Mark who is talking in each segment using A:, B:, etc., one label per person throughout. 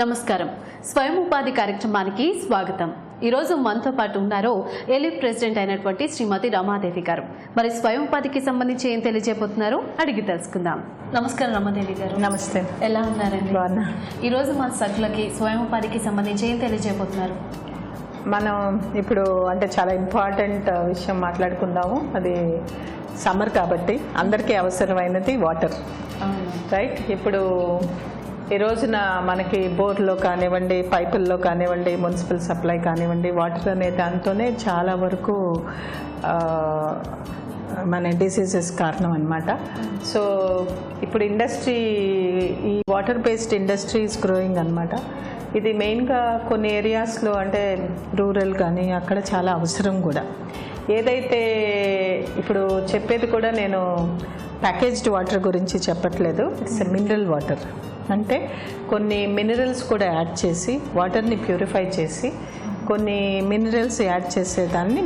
A: నమస్కారం. స్వయం ఉపాధి కార్యక్రమానికి స్వాగతం. ఈరోజు మనతో పాటు ఉన్నారు ఎలిప్ ప్రెసిడెంట్ అయినటువంటి శ్రీమతి రమాదేవి గారు. మరి స్వయం ఉపాధికి సంబంధించి ఏం తెలియజేయబోతున్నారో అడిగి తెలుసుకుందాం. నమస్కారం రమాదేవి గారు.
B: నమస్తే.
A: ఎలా ఉన్నారండి? ఈరోజు మన సర్కులకి స్వయం ఉపాధికి సంబంధించి ఏం తెలియజేయబోతున్నారు?
B: మనం ఇప్పుడు అంటే చాలా ఇంపార్టెంట్ విషయం మాట్లాడుకుందాము. అది సమ్మర్ కాబట్టి అందరికీ అవసరమైనది వాటర్, రైట్? ఇప్పుడు ఈ రోజున మనకి బోర్లో కానివ్వండి, పైపుల్లో కానివ్వండి, మున్సిపల్ సప్లై కానివ్వండి, వాటర్ అనే దాంతోనే చాలా వరకు మన డిసీజెస్ కారణం అనమాట. సో ఇప్పుడు ఇండస్ట్రీ, ఈ water based industry is growing అనమాట. ఇది మెయిన్గా కొన్ని ఏరియాస్లో అంటే రూరల్ కానీ అక్కడ చాలా అవసరం కూడా. ఏదైతే ఇప్పుడు చెప్పేది కూడా నేను ప్యాకేజ్డ్ వాటర్ గురించి చెప్పట్లేదు. It's mineral water. అంటే కొన్ని మినరల్స్ కూడా యాడ్ చేసి వాటర్ని ప్యూరిఫై చేసి కొన్ని మినరల్స్ యాడ్ చేసేదాన్ని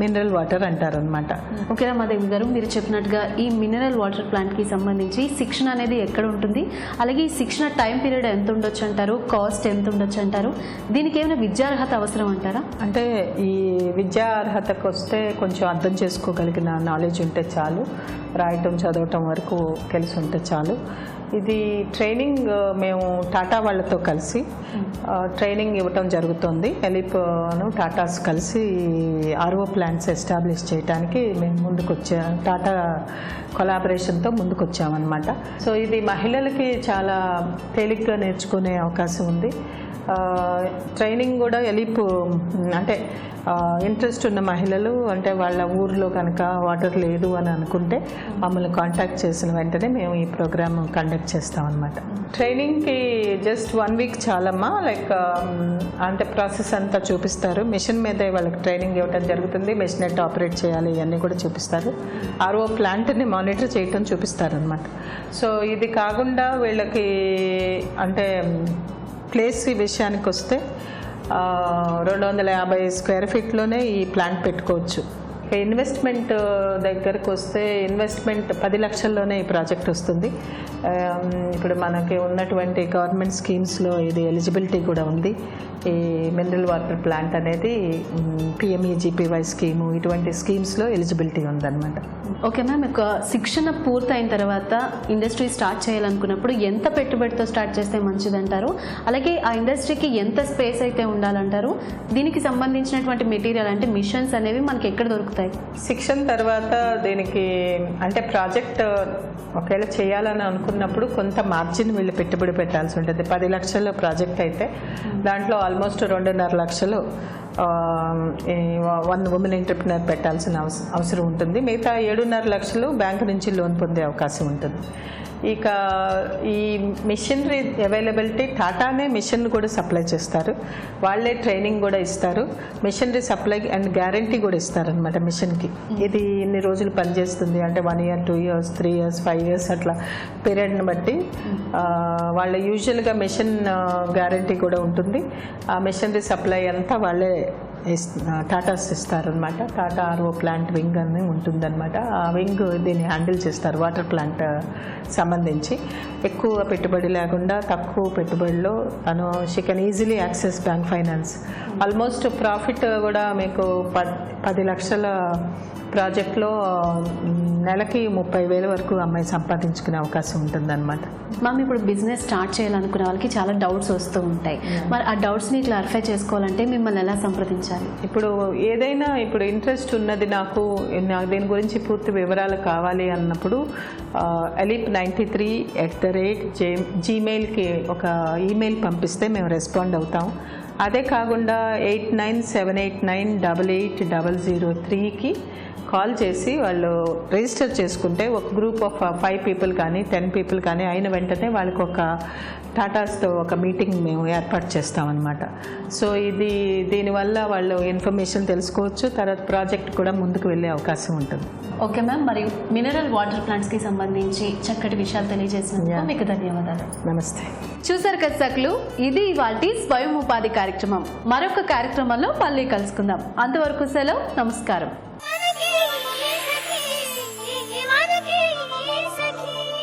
B: మినరల్ వాటర్ అంటారు అనమాట.
A: ఓకే రమాదేవి గారు, మీరు చెప్పినట్టుగా ఈ మినరల్ వాటర్ ప్లాంట్కి సంబంధించి శిక్షణ అనేది ఎక్కడ ఉంటుంది, అలాగే ఈ శిక్షణ టైం పీరియడ్ ఎంత ఉండొచ్చు అంటారు, కాస్ట్ ఎంత ఉండొచ్చు అంటారు, దీనికి ఏమైనా విద్యార్హత అవసరం అంటారా?
B: అంటే ఈ విద్యా అర్హతకు వస్తే కొంచెం అర్థం చేసుకోగలిగిన నాలెడ్జ్ ఉంటే చాలు, రాయటం చదవటం వరకు తెలిసి ఉంటే చాలు. ఇది ట్రైనింగ్ మేము టాటా వాళ్ళతో కలిసి ట్రైనింగ్ ఇవ్వటం జరుగుతుంది. ఎలిప్ను టాటాస్ కలిసి ఆర్ఓ ప్లాంట్స్ ఎస్టాబ్లిష్ చేయడానికి మేము ముందుకొచ్చాం, టాటా కొలాబరేషన్తో ముందుకొచ్చామన్నమాట. సో ఇది మహిళలకి చాలా తేలిగ్గా నేర్చుకునే అవకాశం ఉంది. ట్రైనింగ్ కూడా ఎలిప్ అంటే ఇంట్రెస్ట్ ఉన్న మహిళలు అంటే వాళ్ళ ఊర్లో కనుక వాటర్ లేదు అని అనుకుంటే మమ్మల్ని కాంటాక్ట్ చేసిన వెంటనే మేము ఈ ప్రోగ్రామ్ కండక్ట్ చేస్తామన్నమాట. ట్రైనింగ్కి జస్ట్ 1 వీక్ చాలమ్మా. లైక్ అంటే ప్రాసెస్ అంతా చూపిస్తారు. మిషన్ మీదే వాళ్ళకి ట్రైనింగ్ ఇవ్వడం జరుగుతుంది. మిషన్ ఎట్లా ఆపరేట్ చేయాలి ఇవన్నీ కూడా చూపిస్తారు. ఆర్ఓ ప్లాంట్ని మానిటర్ చేయటం చూపిస్తారు అనమాట. సో ఇది కాకుండా వీళ్ళకి అంటే ప్లేస్ విషయానికి వస్తే 250 స్క్వేర్ ఫీట్లోనే ఈ ప్లాంట్ పెట్టుకోవచ్చు. ఇన్వెస్ట్మెంట్ దగ్గరకు వస్తే ఇన్వెస్ట్మెంట్ 10 లక్షల్లోనే ఈ ప్రాజెక్ట్ వస్తుంది. ఇప్పుడు మనకి ఉన్నటువంటి గవర్నమెంట్ స్కీమ్స్లో ఇది ఎలిజిబిలిటీ కూడా ఉంది. ఈ మినరల్ వాటర్ ప్లాంట్ అనేది PMEGPY స్కీము, ఇటువంటి స్కీమ్స్లో ఎలిజిబిలిటీ ఉందన్నమాట.
A: ఓకే మ్యామ్, ఒక శిక్షణ పూర్తయిన తర్వాత ఇండస్ట్రీ స్టార్ట్ చేయాలనుకున్నప్పుడు ఎంత పెట్టుబడితో స్టార్ట్ చేస్తే మంచిదంటారు, అలాగే ఆ ఇండస్ట్రీకి ఎంత స్పేస్ అయితే ఉండాలంటారు, దీనికి సంబంధించినటువంటి మెటీరియల్ అంటే మిషన్స్ అనేవి మనకి ఎక్కడ దొరుకుతాయి?
B: శిక్షణ తర్వాత దీనికి అంటే ప్రాజెక్ట్ ఒకవేళ చేయాలని అనుకున్నప్పుడు కొంత మార్జిన్ వీళ్ళు పెట్టుబడి పెట్టాల్సి ఉంటుంది. 10 లక్షల ప్రాజెక్ట్ అయితే దాంట్లో ఆల్మోస్ట్ 2.5 లక్షలు ఉమెన్ ఎంటర్ప్రినర్ పెట్టాల్సిన అవసరం ఉంటుంది. మిగతా 7.5 లక్షలు బ్యాంకు నుంచి లోన్ పొందే అవకాశం ఉంటుంది. ఇక ఈ మిషనరీ అవైలబిలిటీ టాటానే మిషన్ కూడా సప్లై చేస్తారు, వాళ్ళే ట్రైనింగ్ కూడా ఇస్తారు, మిషనరీ సప్లై అండ్ గ్యారంటీ కూడా ఇస్తారనమాట మిషన్కి. ఇది ఇన్ని రోజులు పనిచేస్తుంది అంటే 1 year, 2 years, 3 years, 5 years అట్లా పీరియడ్ని బట్టి వాళ్ళ యూజువల్గా మిషన్ గ్యారంటీ కూడా ఉంటుంది. ఆ మిషనరీ సప్లై అంతా వాళ్ళే టాటాస్ ఇస్తారనమాట. టాటా ఆర్ఓ ప్లాంట్ వింగ్ అని ఉంటుందన్నమాట. ఆ వింగ్ దీన్ని హ్యాండిల్ చేస్తారు. వాటర్ ప్లాంట్ సంబంధించి ఎక్కువ పెట్టుబడి లేకుండా తక్కువ పెట్టుబడిలో she can easily access bank finance. Almost profit కూడా మీకు 10 లక్షల ప్రాజెక్ట్లో నెలకి 30,000 వరకు అమ్మాయి సంపాదించుకునే అవకాశం ఉంటుందన్నమాట.
A: మ్యామ్, ఇప్పుడు బిజినెస్ స్టార్ట్ చేయాలనుకునే వాళ్ళకి చాలా డౌట్స్ వస్తూ ఉంటాయి. మరి ఆ డౌట్స్ని క్లారిఫై చేసుకోవాలంటే మిమ్మల్ని ఎలా సంప్రదించాలి?
B: ఇప్పుడు ఏదైనా ఇప్పుడు ఇంట్రెస్ట్ ఉన్నది, నాకు దీని గురించి పూర్తి వివరాలు కావాలి అన్నప్పుడు elip93@gmailకి ఒక ఈమెయిల్ పంపిస్తే మేము రెస్పాండ్ అవుతాం. అదే కాకుండా 8978988003కి కాల్ చేసి వాళ్ళు రిజిస్టర్ చేసుకుంటే ఒక గ్రూప్ ఆఫ్ 5 people కానీ 10 people కానీ అయిన వెంటనే వాళ్ళకి ఒక టాటాస్తో ఒక మీటింగ్ మేము ఏర్పాటు చేస్తామన్నమాట. సో దీనివల్ల వాళ్ళు ఇన్ఫర్మేషన్ తెలుసుకోవచ్చు, తర్వాత ప్రాజెక్ట్ కూడా ముందుకు వెళ్ళే అవకాశం ఉంటుంది.
A: ఓకే మ్యామ్, మరియు మినరల్ వాటర్ ప్లాంట్స్కి సంబంధించి చక్కటి విషయాలు తెలియజేసినందుకు మీకు ధన్యవాదాలు.
B: నమస్తే.
A: చూసారు కదా సకులు, ఇది ఇవాల్టి స్వయం ఉపాధి కార్యక్రమం. మరొక కార్యక్రమంలో మళ్ళీ కలుసుకుందాం. అంతవరకు సెలవు, నమస్కారం.